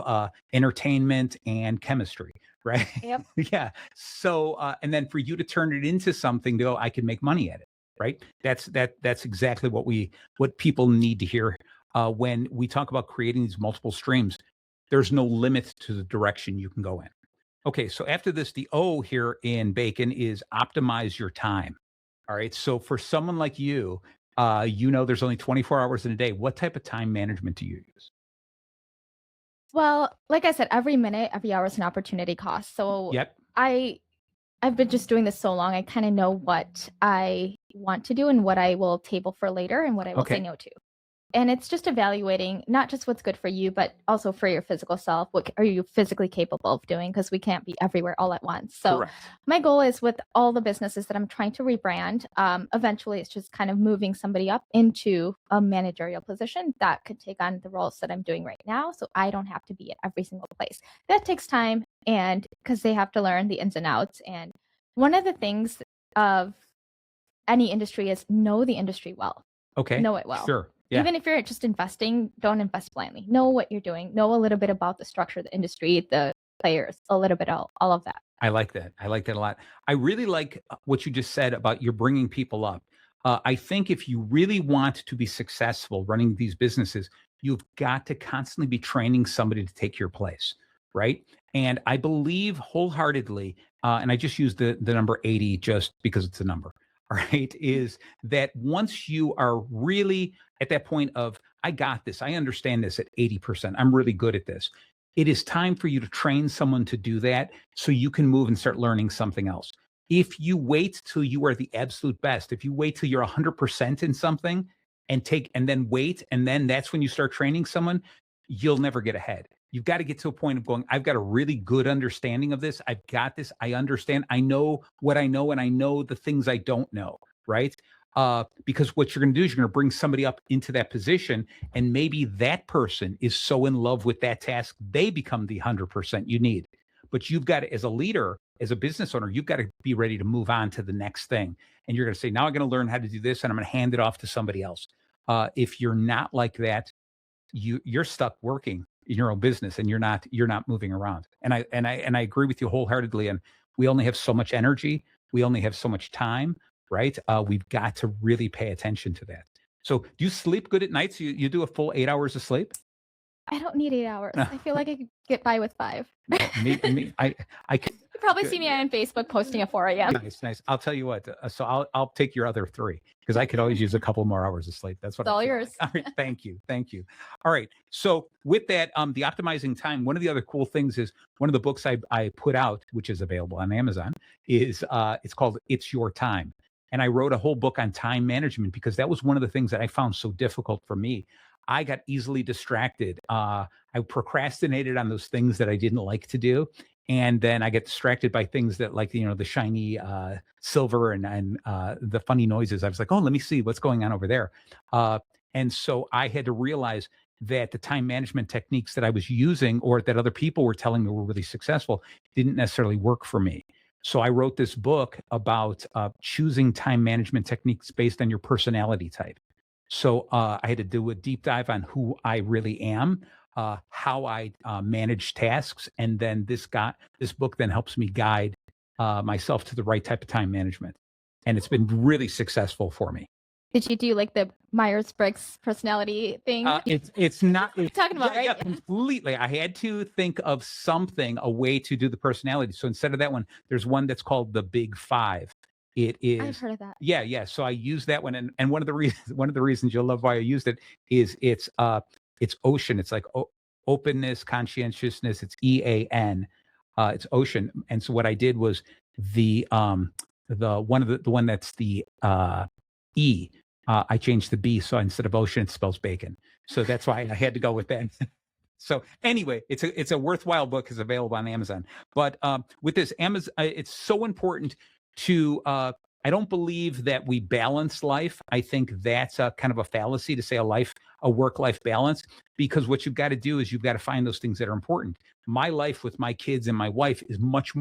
entertainment and chemistry, right? Yep. Yeah. So and then for you to turn it into something to go, I can make money at it. Right. That's exactly what people need to hear when we talk about creating these multiple streams. There's no limit to the direction you can go in. Okay. So after this, the O here in Bacon is optimize your time. All right. So for someone like you, there's only 24 hours in a day. What type of time management do you use? Well, like I said, every minute, every hour is an opportunity cost. So Yep. I've been just doing this so long. I kind of know what I want to do and what I will table for later and what I will say no to. And it's just evaluating not just what's good for you, but also for your physical self. What are you physically capable of doing? Because we can't be everywhere all at once. So Correct. My goal is with all the businesses that I'm trying to rebrand, eventually it's just kind of moving somebody up into a managerial position that could take on the roles that I'm doing right now. So I don't have to be at every single place. That takes time, and because they have to learn the ins and outs. And one of the things of any industry is know the industry well. Okay. Know it well. Sure. Yeah. Even if you're just investing, don't invest blindly. Know what you're doing. Know a little bit about the structure of the industry, the players, a little bit all of that. I like that. I like that a lot. I really like what you just said about you're bringing people up. I think if you really want to be successful running these businesses, you've got to constantly be training somebody to take your place, right? And I believe wholeheartedly, and I just use the number 80 just because it's a number, all right, is that once you are really at that point of, I got this, I understand this at 80%, I'm really good at this. It is time for you to train someone to do that so you can move and start learning something else. If you wait till you are the absolute best, if you wait till you're 100% in something and then wait, and then that's when you start training someone, you'll never get ahead. You've got to get to a point of going, I've got a really good understanding of this. I've got this. I understand. I know what I know, and I know the things I don't know, right? Because what you're going to do is you're going to bring somebody up into that position, and maybe that person is so in love with that task, they become the 100% you need. But you've got to, as a leader, as a business owner, you've got to be ready to move on to the next thing. And you're going to say, now I'm going to learn how to do this, and I'm going to hand it off to somebody else. If you're not like that, you're stuck working in your own business, and you're not moving around. And I agree with you wholeheartedly. And we only have so much energy. We only have so much time, right? We've got to really pay attention to that. So do you sleep good at night? So you do a full 8 hours of sleep? I don't need 8 hours. I feel like I could get by with 5. No, me, I can. You probably Good. see me on Facebook posting at 4 a.m. Nice. I'll tell you what. So I'll take your other 3 because I could always use a couple more hours of sleep. That's what It's all I feel yours. like. All right, thank you. All right. So with that, the optimizing time. One of the other cool things is one of the books I put out, which is available on Amazon, is it's called "It's Your Time," and I wrote a whole book on time management because that was one of the things that I found so difficult for me. I got easily distracted. I procrastinated on those things that I didn't like to do, and then I get distracted by things that, like, the shiny silver and the funny noises. I was like, oh, let me see what's going on over there. And so I had to realize that the time management techniques that I was using or that other people were telling me were really successful didn't necessarily work for me. So I wrote this book about choosing time management techniques based on your personality type. So I had to do a deep dive on who I really am, how I manage tasks, and then this book then helps me guide myself to the right type of time management, and it's been really successful for me. Did you do like the Myers-Briggs personality thing? It's not You're talking about, yeah, right? completely. I had to think of something, a way to do the personality. So instead of that one, there's one that's called the Big Five. It I've is heard of that. yeah. So I use that one, and one of the reasons you'll love why I used it is it's ocean. It's like openness, conscientiousness. It's EAN. It's ocean. And so what I did was the one that's the E. I changed the B, so instead of ocean, it spells bacon. So that's why I had to go with that. So anyway, it's a worthwhile book. Is available on Amazon. But with this Amazon, it's so important to. I don't believe that we balance life. I think that's a kind of a fallacy to say a work-life balance, because what you've got to do is you've got to find those things that are important. My life with my kids and my wife is much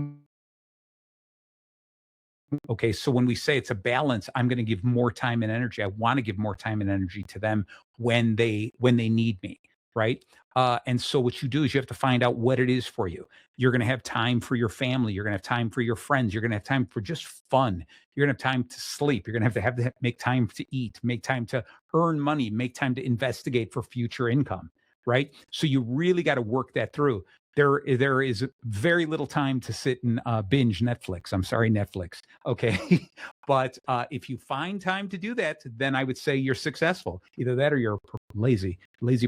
okay. So when we say it's a balance, I'm going to give more time and energy. I want to give more time and energy to them when they need me, right? And so what you do is you have to find out what it is for you. You're going to have time for your family. You're going to have time for your friends. You're going to have time for just fun. You're going to have time to sleep. You're going to have to make time to eat, make time to earn money, make time to investigate for future income, right? So you really got to work that through. There is very little time to sit and binge Netflix. I'm sorry, Netflix. Okay, but if you find time to do that, then I would say you're successful. Either that or you're lazy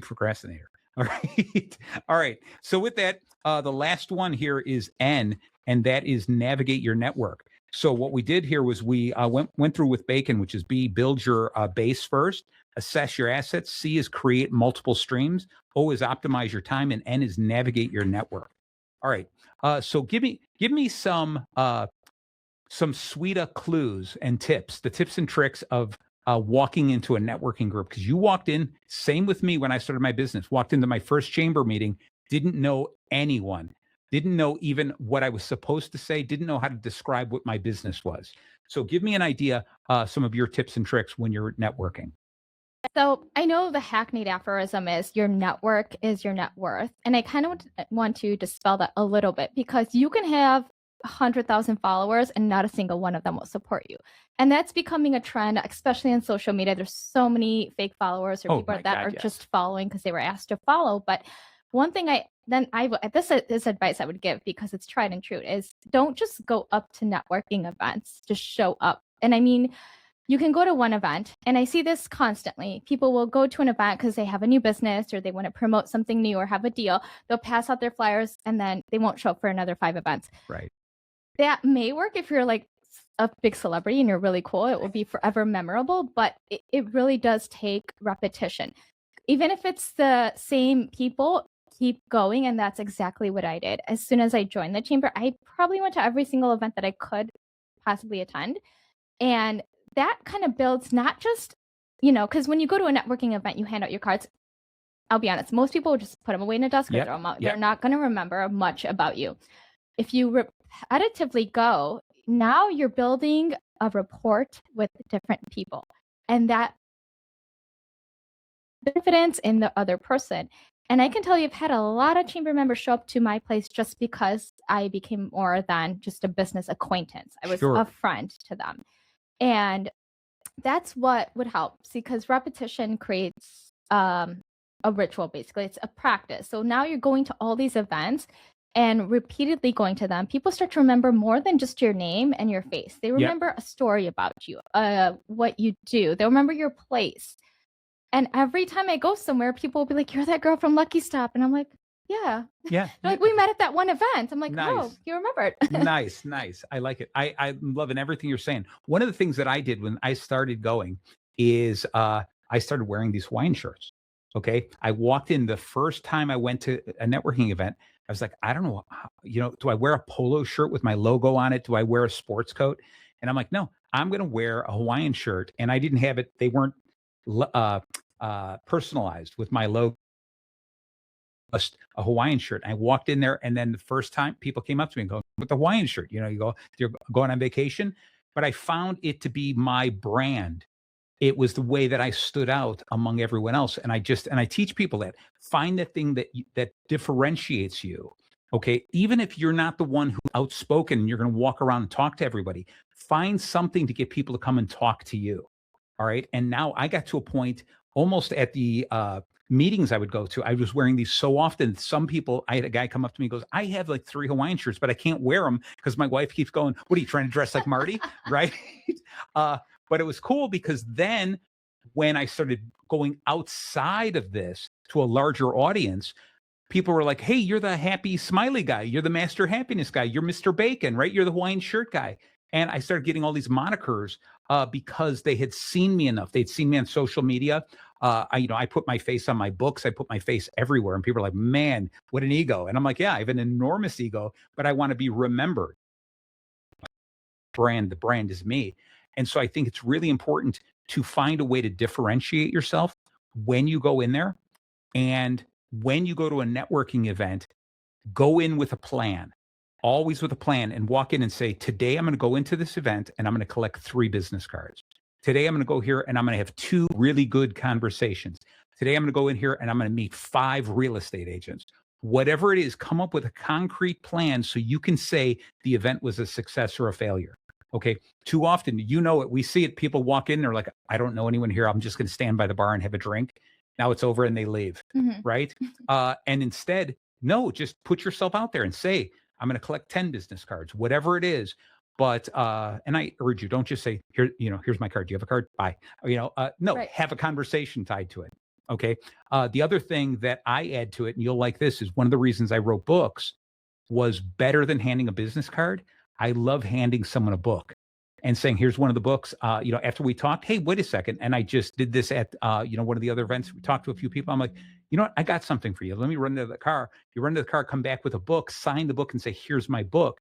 procrastinator. All right, all right. So with that, the last one here is N, and that is navigate your network. So what we did here was we went through with Bacon, which is B, build your base first, assess your assets. C is create multiple streams. O is optimize your time, and N is navigate your network. All right. So give me some Sweeta clues and tips, the tips and tricks of walking into a networking group, because you walked in. Same with me when I started my business. Walked into my first chamber meeting, didn't know anyone, didn't know even what I was supposed to say, didn't know how to describe what my business was. So give me an idea, some of your tips and tricks when you're networking. So I know the hackneyed aphorism is your network is your net worth. And I kind of want to dispel that a little bit, because you can have 100,000 followers and not a single one of them will support you. And that's becoming a trend, especially on social media. There's so many fake followers or Oh people my that God, are yes. just following because they were asked to follow. But one thing this advice I would give, because it's tried and true, is don't just go up to networking events, just show up. And I mean, you can go to one event, and I see this constantly. People will go to an event because they have a new business or they want to promote something new or have a deal. They'll pass out their flyers and then they won't show up for another 5 events. Right. That may work if you're like a big celebrity and you're really cool. It will be forever memorable, but it really does take repetition. Even if it's the same people, keep going. And that's exactly what I did. As soon as I joined the chamber, I probably went to every single event that I could possibly attend. And that kind of builds not just, because when you go to a networking event, you hand out your cards. I'll be honest, most people will just put them away in a desk or throw them out. They're not going to remember much about you. If you repetitively go, now you're building a rapport with different people. And that confidence in the other person. And I can tell you, I've had a lot of chamber members show up to my place just because I became more than just a business acquaintance. I was a friend to them. And that's what would help, because repetition creates a ritual, basically. It's a practice. So now you're going to all these events and repeatedly going to them. People start to remember more than just your name and your face. They remember a story about you, what you do. They'll remember your place. And every time I go somewhere, people will be like, "You're that girl from Lucky Stop." And I'm like, yeah. They're like, "We met at that one event." I'm like, nice. "Oh, you remembered." Nice. I like it. I'm loving everything you're saying. One of the things that I did when I started going is I started wearing these Hawaiian shirts. Okay. I walked in the first time I went to a networking event. I was like, I don't know, do I wear a polo shirt with my logo on it? Do I wear a sports coat? And I'm like, no, I'm going to wear a Hawaiian shirt. And I didn't have it. They weren't personalized with my logo, just a Hawaiian shirt. I walked in there, and then the first time people came up to me and go, "With the Hawaiian shirt, you go, you're going on vacation." But I found it to be my brand. It was the way that I stood out among everyone else. And I teach people that find the thing that differentiates you. Okay. Even if you're not the one who's outspoken and you're going to walk around and talk to everybody, find something to get people to come and talk to you. All right. And now I got to a point almost at the meetings I would go to. I was wearing these so often. Some people, I had a guy come up to me and goes, "I have like 3 Hawaiian shirts, but I can't wear them because my wife keeps going, 'What are you trying to dress like Marty?'" Right. But it was cool because then when I started going outside of this to a larger audience, people were like, "Hey, you're the happy, smiley guy. You're the master happiness guy. You're Mr. Bacon, right? You're the Hawaiian shirt guy." And I started getting all these monikers because they had seen me enough. They'd seen me on social media. I put my face on my books. I put my face everywhere. And people are like, "Man, what an ego." And I'm like, "Yeah, I have an enormous ego, but I want to be remembered. The brand is me." And so I think it's really important to find a way to differentiate yourself when you go in there. And when you go to a networking event, go in with a plan, always with a plan, and walk in and say, "Today I'm going to go into this event and I'm going to collect 3 business cards. Today I'm going to go here and I'm going to have 2 really good conversations. Today I'm going to go in here and I'm going to meet 5 real estate agents." Whatever it is, come up with a concrete plan so you can say the event was a success or a failure. Okay. Too often, it, we see it. People walk in, they're like, "I don't know anyone here. I'm just going to stand by the bar and have a drink." Now it's over and they leave. Right. And instead, no, just put yourself out there and say, "I'm going to collect 10 business cards," whatever it is. But, and I urge you, don't just say, "Here's my card. Do you have a card? Bye." No, Right. have a conversation tied to it. Okay. The other thing that I add to it, and you'll like this, is one of the reasons I wrote books was better than handing a business card. I love handing someone a book and saying, "Here's one of the books." After we talked, "Hey, wait a second." And I just did this at, one of the other events. We talked to a few people. I'm like, "You know what? I got something for you. Let me run to the car." You run to the car, come back with a book, sign the book and say, "Here's my book."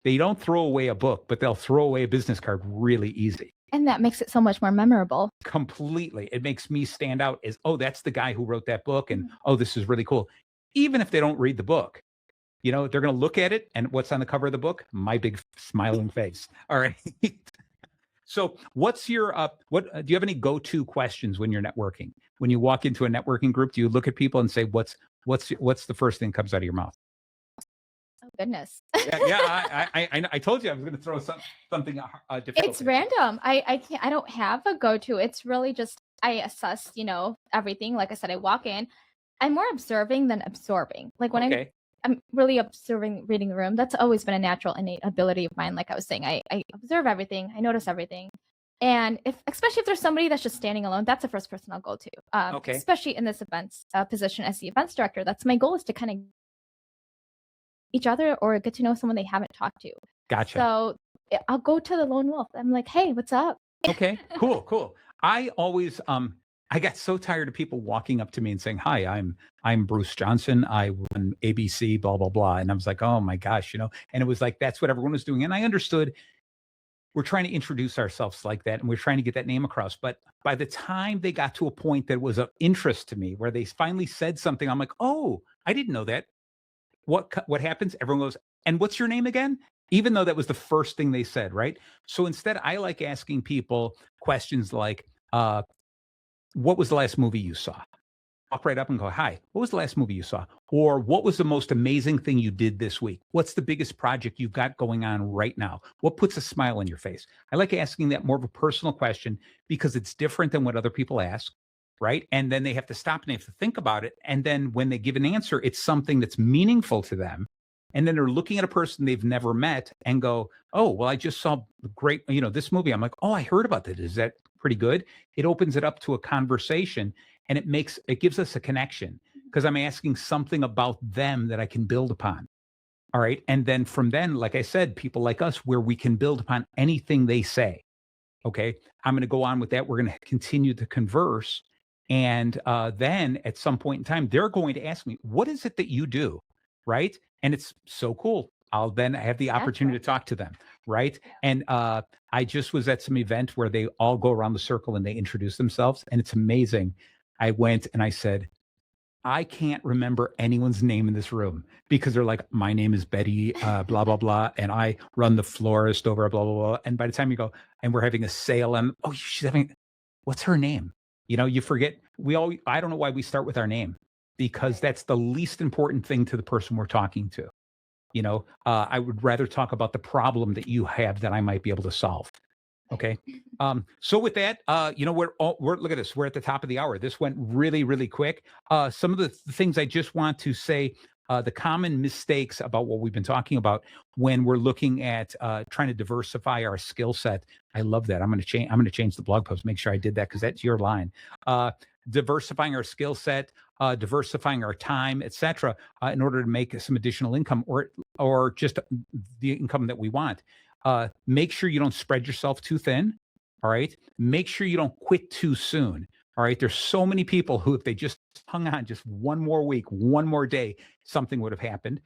They don't throw away a book, but they'll throw away a business card really easy. And that makes it so much more memorable. Completely. It makes me stand out as, "Oh, that's the guy who wrote that book. And oh, this is really cool." Even if they don't read the book, they're going to look at it, and what's on the cover of the book? My big smiling face. All right. So what's your, do you have any go-to questions when you're networking? When you walk into a networking group, do you look at people and say, what's the first thing that comes out of your mouth? Oh, goodness. Yeah. I told you I was going to throw something difficult. It's random. I don't have a go-to. It's really just, I assess, everything. Like I said, I walk in, I'm more observing than absorbing. Like when I'm really observing, reading the room. That's always been a natural, innate ability of mine. Like I was saying, I observe everything. I notice everything. And especially if there's somebody that's just standing alone, that's the first person I'll go to. Okay. Especially in this events position as the events director. That's my goal, is to kind of each other or get to know someone they haven't talked to. Gotcha. So I'll go to the lone wolf. I'm like, hey, what's up? Okay, cool. I always I got so tired of people walking up to me and saying, "Hi, I'm Bruce Johnson. I run ABC, blah blah blah." And I was like, "Oh my gosh," And it was like that's what everyone was doing, and I understood we're trying to introduce ourselves like that, and we're trying to get that name across. But by the time they got to a point that was of interest to me, where they finally said something, I'm like, "Oh, I didn't know that." What happens? Everyone goes, "And what's your name again?" Even though that was the first thing they said, right? So instead, I like asking people questions like, "What was the last movie you saw?" Walk right up and go, "Hi, what was the last movie you saw?" Or "What was the most amazing thing you did this week? What's the biggest project you've got going on right now? What puts a smile on your face?" I like asking that more of a personal question because it's different than what other people ask, right? And then they have to stop and they have to think about it. And then when they give an answer, it's something that's meaningful to them. And then they're looking at a person they've never met and go, "Oh, well, I just saw great, this movie." I'm like, "Oh, I heard about that. Is that pretty good?" It opens it up to a conversation, and it gives us a connection because I'm asking something about them that I can build upon. All right. And then from then, like I said, people like us, where we can build upon anything they say. Okay. I'm going to go on with that. We're going to continue to converse. And then at some point in time, they're going to ask me, "What is it that you do?" Right. And it's so cool. I'll then have the opportunity to talk to them. Right. And I just was at some event where they all go around the circle and they introduce themselves. And it's amazing. I went and I said, "I can't remember anyone's name in this room," because they're like, "My name is Betty, blah, blah, blah, and I run the florist over blah, blah, blah." And by the time you go, "And we're having a sale," and, "Oh, she's having, what's her name?" You forget. I don't know why we start with our name, because that's the least important thing to the person we're talking to. I would rather talk about the problem that you have that I might be able to solve. Okay. So with that, we're look at this. We're at the top of the hour. This went really, really quick. Some of the things I just want to say, the common mistakes about what we've been talking about when we're looking at trying to diversify our skill set. I love that. I'm going to change the blog post. Make sure I did that because that's your line. Diversifying our skill set, diversifying our time, etc., in order to make some additional income or just the income that we want. Make sure you don't spread yourself too thin. All right. Make sure you don't quit too soon. All right. There's so many people who, if they just hung on just one more week, one more day, something would have happened.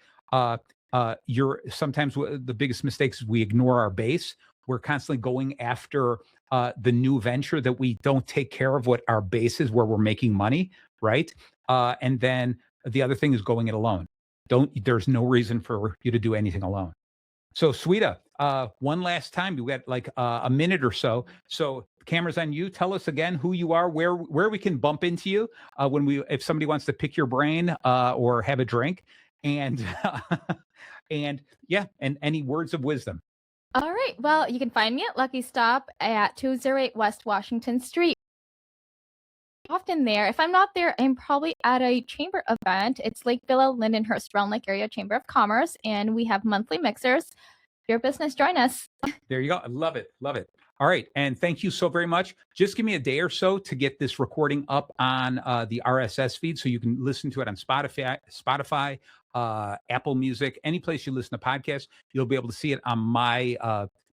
Sometimes the biggest mistakes is we ignore our base. We're constantly going after the new venture that we don't take care of what our base is, where we're making money. Right. And then the other thing is going it alone. There's no reason for you to do anything alone. So, Sweeta, one last time, we got like a minute or so. So, camera's on you. Tell us again who you are, where we can bump into you if somebody wants to pick your brain or have a drink, and and yeah, and any words of wisdom. All right. Well, you can find me at Lucky Stop at 208 West Washington Street. Often there. If I'm not there, I'm probably at a chamber event. It's Lake Villa-Lindenhurst-Round Lake Area Chamber of Commerce, and we have monthly mixers. Your business, join us. There you go. I love it. Love it. All right. And thank you so very much. Just give me a day or so to get this recording up on the RSS feed so you can listen to it on Spotify, Apple Music, any place you listen to podcasts. You'll be able to see it on my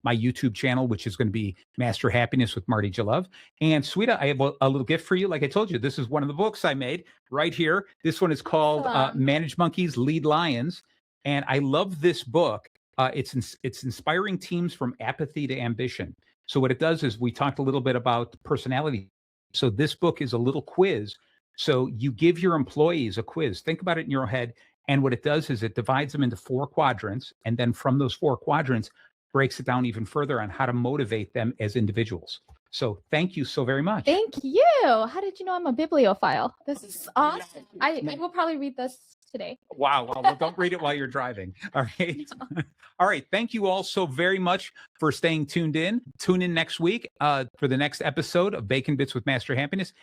YouTube channel, which is going to be Master Happiness with Marty Jalove. And Sweeta, I have a little gift for you. Like I told you, this is one of the books I made right here. This one is called Manage Monkeys, Lead Lions. And I love this book. It's inspiring teams from apathy to ambition. So what it does is we talked a little bit about personality. So this book is a little quiz. So you give your employees a quiz. Think about it in your head. And what it does is it divides them into 4 quadrants. And then from those 4 quadrants, breaks it down even further on how to motivate them as individuals. So thank you so very much. Thank you. How did you know I'm a bibliophile? This is awesome. I will probably read this today. Wow. Well, don't read it while you're driving. All right. All right. Thank you all so very much for staying tuned in. Tune in next week for the next episode of Bacon Bits with Master Happiness.